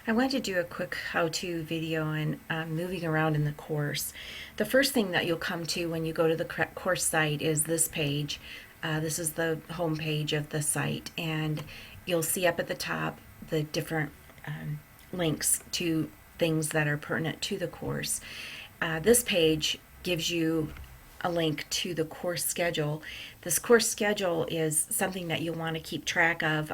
I wanted to do a quick how-to video on moving around in the course. The first thing that you'll come to when you go to the course site is this page. This is the home page of the site, and you'll see up at the top the different links to things that are pertinent to the course. This page gives you a link to the course schedule. This course schedule is something that you'll want to keep track of.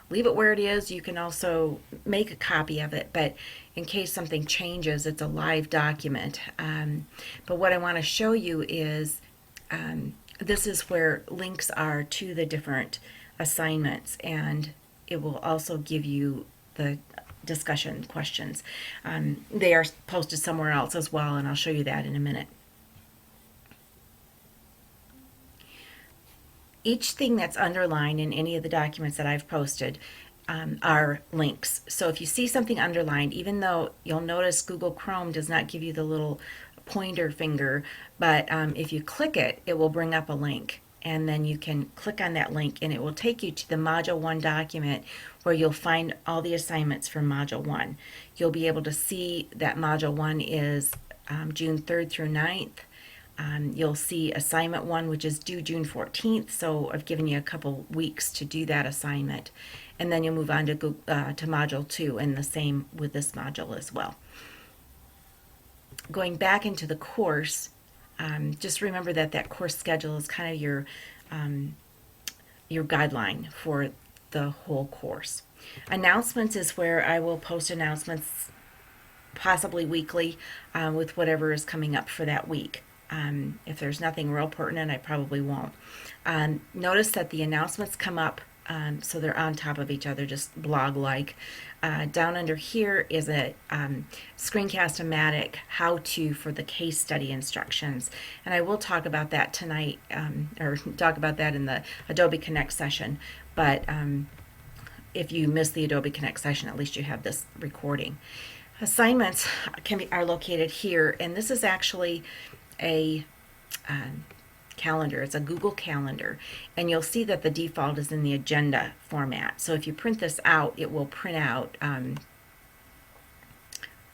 Leave it where it is. You can also make a copy of it, but in case something changes, it's a live document. But what I want to show you is this is where links are to the different assignments, and it will also give you the discussion questions. They are posted somewhere else as well, and I'll show you that in a minute. Each thing that's underlined in any of the documents that I've posted are links. So if you see something underlined, even though you'll notice Google Chrome does not give you the little pointer finger, but if you click it, it will bring up a link. And then you can click on that link and it will take you to the Module 1 document where you'll find all the assignments from Module 1. You'll be able to see that Module 1 is June 3rd through 9th. You'll see assignment 1, which is due June 14th, so I've given you a couple weeks to do that assignment. And then you'll move on to Module 2, and the same with this module as well. Going back into the course, just remember that that course schedule is kind of your guideline for the whole course. Announcements is where I will post announcements, possibly weekly, with whatever is coming up for that week. If there's nothing real pertinent, I probably won't. Notice that the announcements come up, so they're on top of each other, just blog-like. Down under here is a Screencast-O-Matic how-to for the case study instructions. And I will talk about that tonight, or talk about that in the Adobe Connect session. But if you miss the Adobe Connect session, at least you have this recording. Assignments are located here, and this is actually a calendar. It's a Google Calendar, and you'll see that the default is in the agenda format. So if you print this out, it will print out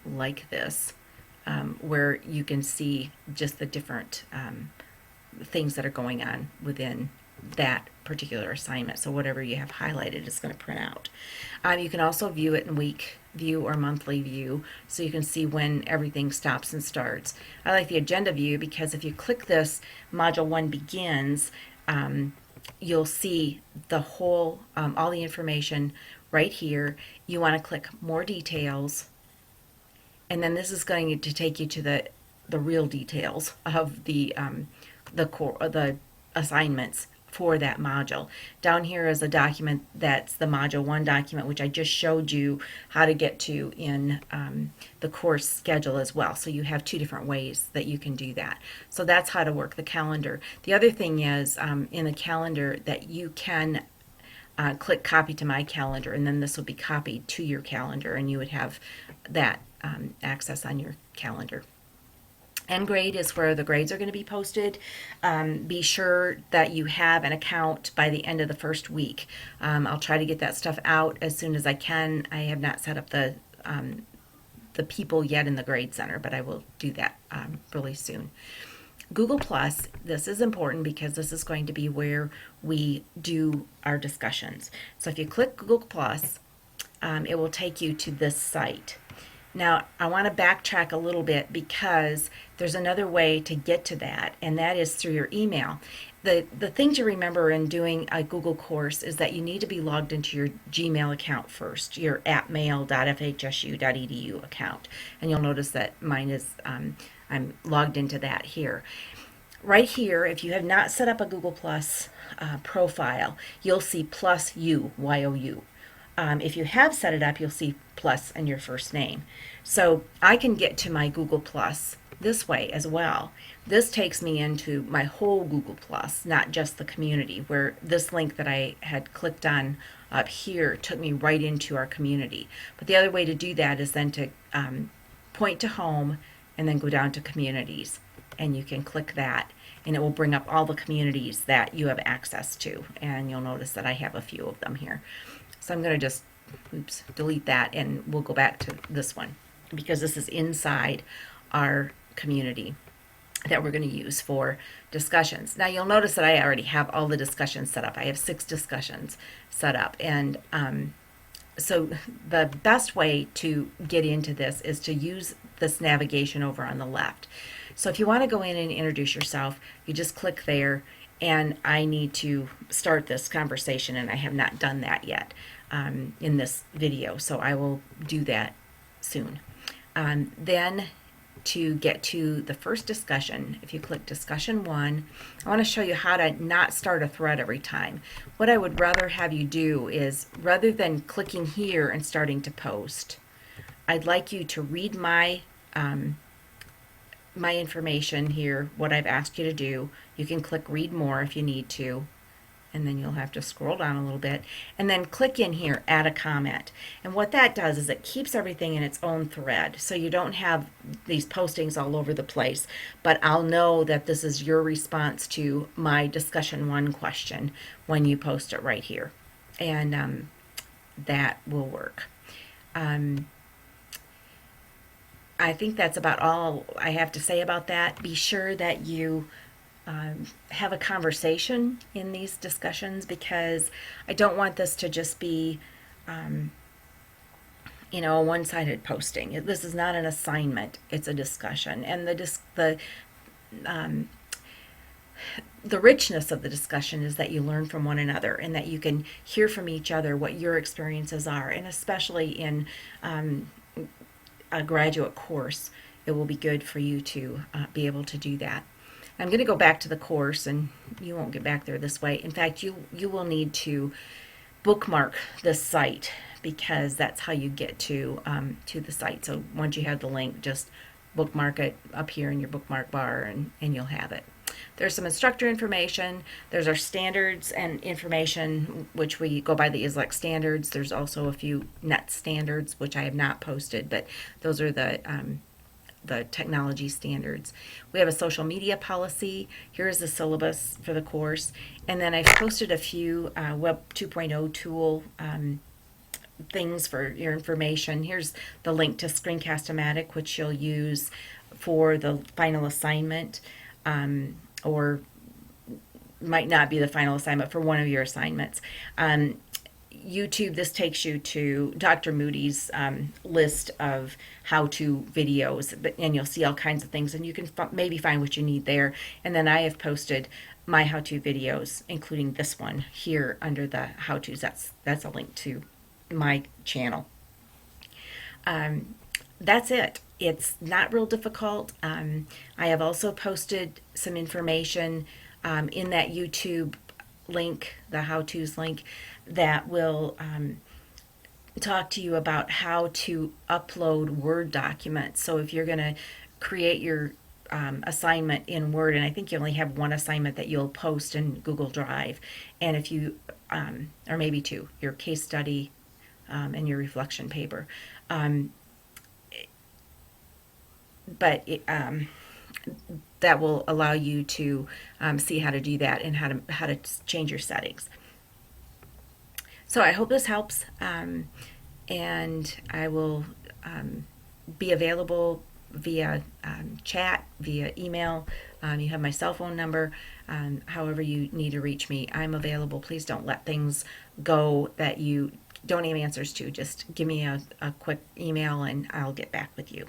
like this, where you can see just the different things that are going on within that particular assignment. So whatever you have highlighted is going to print out. You can also view it in week view or monthly view, so you can see when everything stops and starts. I like the agenda view because if you click this, Module 1 begins, you'll see the whole, all the information right here. You want to click more details, and then this is going to take you to the real details of the assignments for that module. Down here is a document that's the Module 1 document, which I just showed you how to get to in the course schedule as well. So you have two different ways that you can do that. So that's how to work the calendar. The other thing is in the calendar that you can click copy to my calendar, and then this will be copied to your calendar, and you would have that access on your calendar. End grade is where the grades are going to be posted. Be sure that you have an account by the end of the first week. I'll try to get that stuff out as soon as I can. I have not set up the people yet in the grade center, but I will do that really soon. Google Plus, this is important because this is going to be where we do our discussions. So if you click Google Plus, it will take you to this site. Now, I want to backtrack a little bit because there's another way to get to that, and that is through your email. The thing to remember in doing a Google course is that you need to be logged into your Gmail account first, your appmail.fhsu.edu account. And you'll notice that mine is, I'm logged into that here. Right here, if you have not set up a Google Plus profile, you'll see plus you, Y-O-U. If you have set it up, you'll see plus and your first name. So I can get to my Google Plus this way as well. This takes me into my whole Google Plus, not just the community, where this link that I had clicked on up here took me right into our community. But the other way to do that is then to point to home and then go down to communities, and you can click that, and it will bring up all the communities that you have access to, and you'll notice that I have a few of them here. So I'm going to just oops, delete that, and we'll go back to this one because this is inside our community that we're going to use for discussions. Now you'll notice that I already have all the discussions set up. I have 6 discussions set up, and so the best way to get into this is to use this navigation over on the left. So if you want to go in and introduce yourself, you just click there, and I need to start this conversation, and I have not done that yet in this video, so I will do that soon. Then to get to the first discussion, if you click discussion 1, I want to show you how to not start a thread every time. What I would rather have you do is, rather than clicking here and starting to post, I'd like you to read my my information here, what I've asked you to do. You can click read more if you need to, and then you'll have to scroll down a little bit, and then click in here, add a comment. And what that does is it keeps everything in its own thread, so you don't have these postings all over the place, but I'll know that this is your response to my discussion 1 question when you post it right here, and that will work. I think that's about all I have to say about that. Be sure that you have a conversation in these discussions, because I don't want this to just be, a one-sided posting. This is not an assignment; it's a discussion, and the richness of the discussion is that you learn from one another, and that you can hear from each other what your experiences are, and especially in a graduate course, it will be good for you to be able to do that. I'm going to go back to the course, and you won't get back there this way. In fact, you will need to bookmark this site, because that's how you get to the site. So once you have the link, just bookmark it up here in your bookmark bar, and you'll have it. There's some instructor information. There's our standards and information, which we go by the ISLEC standards. There's also a few net standards, which I have not posted, but those are the technology standards. We have a social media policy. Here is the syllabus for the course. And then I've posted a few Web 2.0 tool things for your information. Here's the link to Screencast-O-Matic, which you'll use for the final assignment, or might not be the final assignment for one of your assignments. YouTube, this takes you to Dr. Moody's list of how-to videos, and you'll see all kinds of things, and you can maybe find what you need there. And then I have posted my how-to videos, including this one here under the how-tos. That's a link to my channel. That's it. It's not real difficult. I have also posted some information in that YouTube link, the how-tos link, that will talk to you about how to upload Word documents. So if you're going to create your assignment in Word, and I think you only have one assignment that you'll post in Google Drive, and if you, or maybe 2, your case study and your reflection paper. But that will allow you to see how to do that, and how to change your settings. So I hope this helps, and I will be available via chat, via email. You have my cell phone number. However you need to reach me, I'm available. Please don't let things go that you don't have answers to. Just give me a quick email, and I'll get back with you.